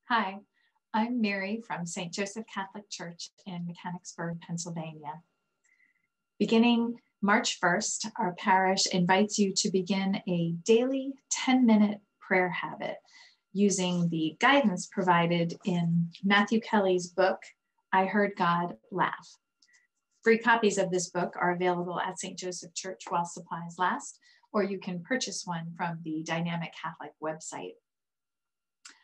Hi, I'm Mary from St. Joseph Catholic Church in Mechanicsburg, Pennsylvania. Beginning March 1st, our parish invites you to begin a daily 10-minute prayer habit using the guidance provided in Matthew Kelly's book, I Heard God Laugh. Free copies of this book are available at St. Joseph Church while supplies last, or you can purchase one from the Dynamic Catholic website.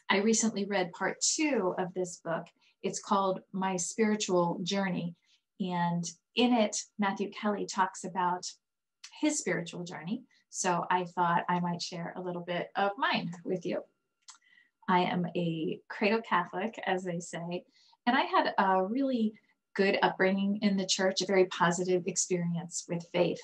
I recently read part 2 of this book. It's called My Spiritual Journey. And in it, Matthew Kelly talks about his spiritual journey. So I thought I might share a little bit of mine with you. I am a cradle Catholic, as they say, and I had a really good upbringing in the church, a very positive experience with faith.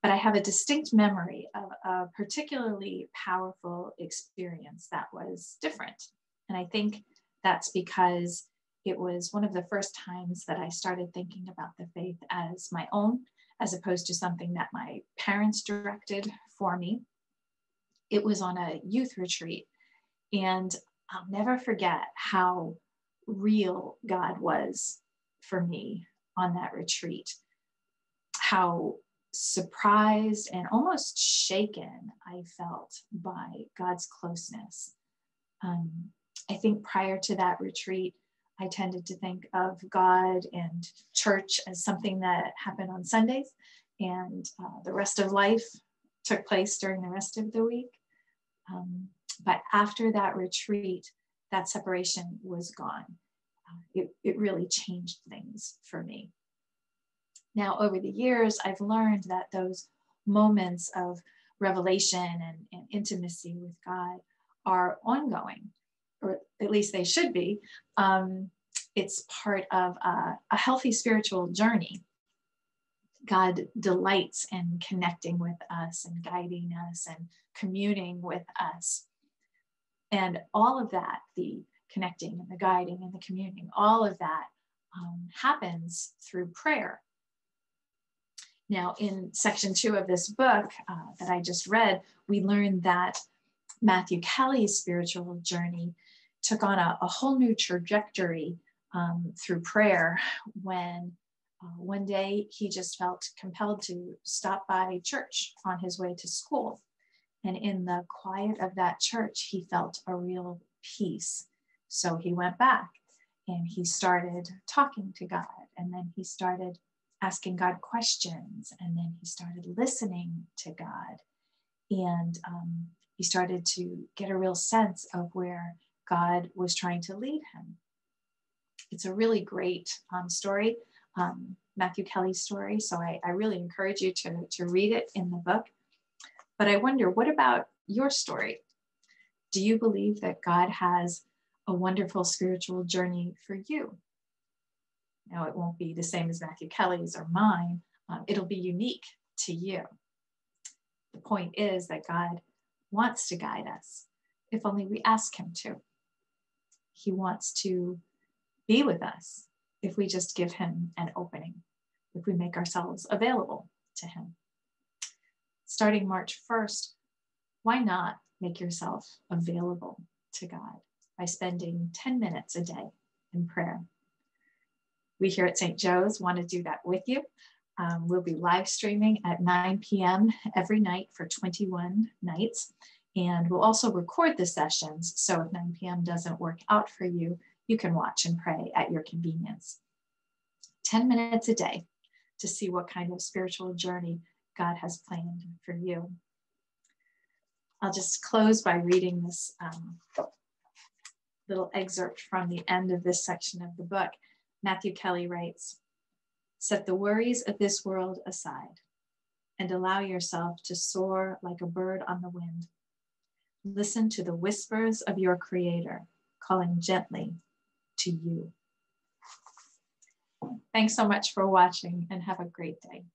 But I have a distinct memory of a particularly powerful experience that was different. And I think that's because it was one of the first times that I started thinking about the faith as my own, as opposed to something that my parents directed for me. It was on a youth retreat, and I'll never forget how real God was for me on that retreat, how surprised and almost shaken I felt by God's closeness. I think prior to that retreat, I tended to think of God and church as something that happened on Sundays, and the rest of life took place during the rest of the week. But after that retreat, that separation was gone. It really changed things for me. Now, over the years, I've learned that those moments of revelation and intimacy with God are ongoing, or at least they should be. It's part of a healthy spiritual journey. God delights in connecting with us and guiding us and communing with us. And all of that, the connecting and the guiding and the communing, all of that happens through prayer. Now, in section 2 of this book that I just read, we learned that Matthew Kelly's spiritual journey took on a whole new trajectory through prayer when one day he just felt compelled to stop by church on his way to school. And in the quiet of that church, he felt a real peace. So he went back and he started talking to God, and then he started asking God questions, and then he started listening to God, and he started to get a real sense of where God was trying to lead him. It's a really great story, Matthew Kelly's story, so I really encourage you to read it in the book. But I wonder, what about your story? Do you believe that God has a wonderful spiritual journey for you? Now, it won't be the same as Matthew Kelly's or mine. It'll be unique to you. The point is that God wants to guide us, if only we ask him to. He wants to be with us if we just give him an opening, if we make ourselves available to him. Starting March 1st, why not make yourself available to God by spending 10 minutes a day in prayer? We here at St. Joe's want to do that with you. We'll be live streaming at 9 p.m. every night for 21 nights. And we'll also record the sessions. So if 9 p.m. doesn't work out for you, you can watch and pray at your convenience. 10 minutes a day to see what kind of spiritual journey God has planned for you. I'll just close by reading this little excerpt from the end of this section of the book. Matthew Kelly writes, "Set the worries of this world aside and allow yourself to soar like a bird on the wind. Listen to the whispers of your Creator calling gently to you." Thanks so much for watching, and have a great day.